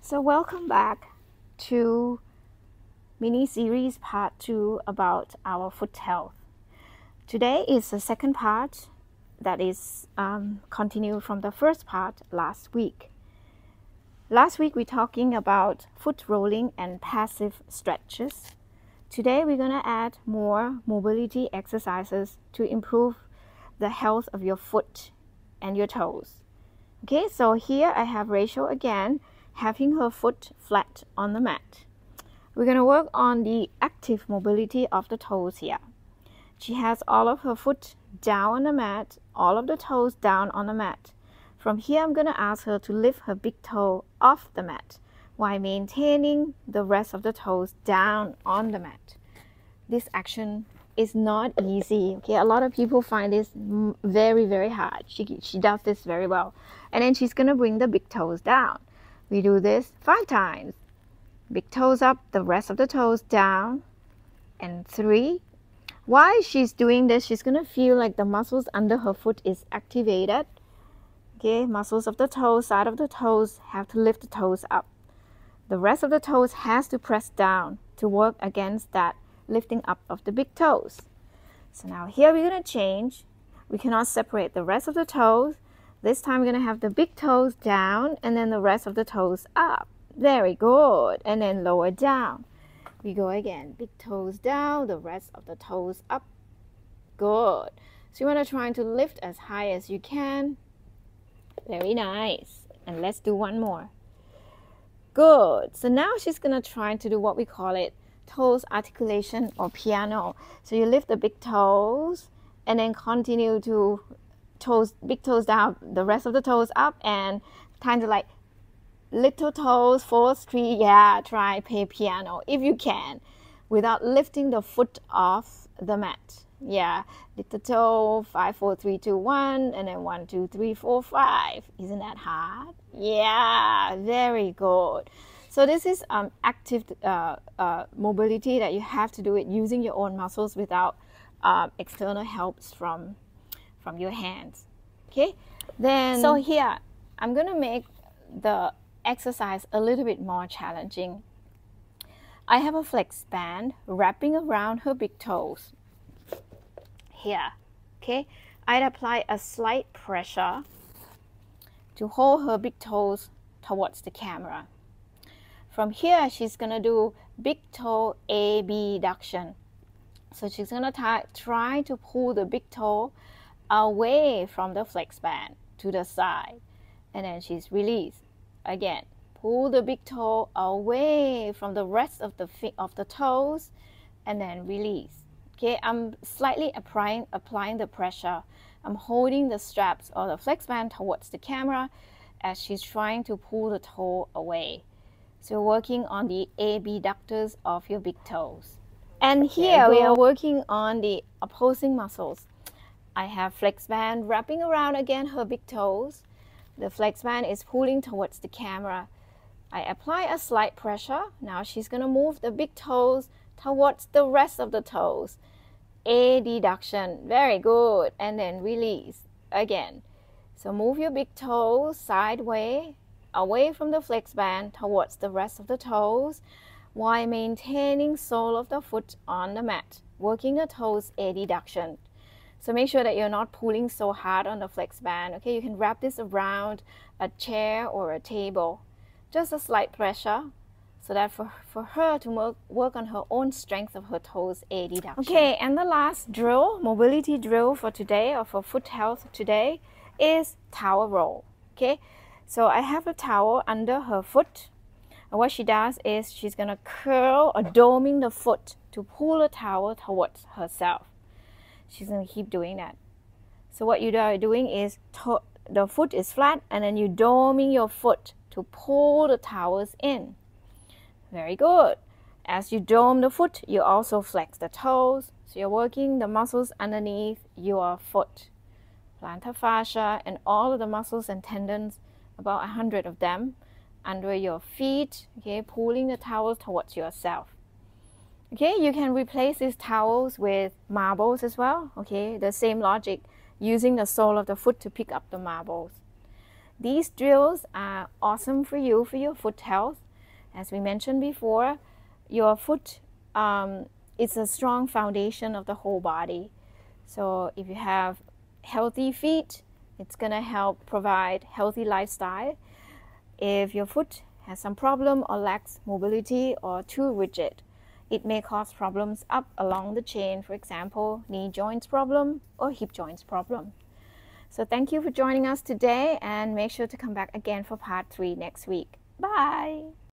So welcome back to mini series part 2 about our foot health. Today is the second part that is continued from the first part last week. Last week we're talking about foot rolling and passive stretches. Today we're going to add more mobility exercises to improve the health of your foot and your toes. Okay, so here I have Rachel again, having her foot flat on the mat. We're going to work on the active mobility of the toes here. She has all of her foot down on the mat, all of the toes down on the mat. From here, I'm going to ask her to lift her big toe off the mat while maintaining the rest of the toes down on the mat. This action is not easy. Okay, a lot of people find this very, very hard. She does this very well. And then she's going to bring the big toes down. We do this 5 times. Big toes up, the rest of the toes down. And 3. While she's doing this, she's going to feel like the muscles under her foot is activated. Okay, muscles of the toes, side of the toes have to lift the toes up. The rest of the toes has to press down to work against that lifting up of the big toes. So now here we're going to change. We cannot separate the rest of the toes. This time we're going to have the big toes down and then the rest of the toes up. Very good. And then lower down. We go again. Big toes down, the rest of the toes up. Good. So you want to try to lift as high as you can. Very nice. And let's do one more. Good. So now she's going to try to do what we call it toes articulation or piano. So you lift the big toes and then continue to big toes down, the rest of the toes up, and kind of like little toes, 4, 3, yeah, try play piano if you can without lifting the foot off the mat. Yeah, little toe, 5, 4, 3, 2, 1, and then 1, 2, 3, 4, 5. Isn't that hard? Yeah, very good. So this is active mobility that you have to do it using your own muscles without external helps from your hands. Okay, then so here I'm going to make the exercise a little bit more challenging. I have a flex band wrapping around her big toes here. Okay, I'd apply a slight pressure to hold her big toes towards the camera. From here, she's going to do big toe abduction. So she's going to try to pull the big toe away from the flex band to the side. And then she's released. Again, pull the big toe away from the rest of the toes and then release. Okay, I'm slightly applying the pressure. I'm holding the straps or the flex band towards the camera as she's trying to pull the toe away. So you're working on the abductors of your big toes. And here we are working on the opposing muscles. I have flex band wrapping around again her big toes. The flex band is pulling towards the camera. I apply a slight pressure. Now she's going to move the big toes towards the rest of the toes. Adduction. Very good. And then release again. So move your big toes sideways, away from the flex band towards the rest of the toes while maintaining sole of the foot on the mat, working the toes adduction. So make sure that you're not pulling so hard on the flex band. Okay, you can wrap this around a chair or a table. Just a slight pressure so that for her to work on her own strength of her toes adduction. Okay, and the last drill, mobility drill for today or for foot health today is towel roll. Okay, so I have a towel under her foot. And what she does is she's going to curl or doming the foot to pull the towel towards herself. She's going to keep doing that. So what you are doing is the foot is flat and then you're doming your foot to pull the towels in. Very good. As you dome the foot, you also flex the toes. So you're working the muscles underneath your foot. Plantar fascia and all of the muscles and tendons, about 100 of them, under your feet, okay, pulling the towels towards yourself. Okay, you can replace these towels with marbles as well. Okay, the same logic, using the sole of the foot to pick up the marbles. These drills are awesome for you, for your foot health. As we mentioned before, your foot is a strong foundation of the whole body. So if you have healthy feet, it's going to help provide healthy lifestyle. If your foot has some problem or lacks mobility or too rigid, it may cause problems up along the chain, for example, knee joints problem or hip joints problem. So thank you for joining us today, and make sure to come back again for part 3 next week. Bye!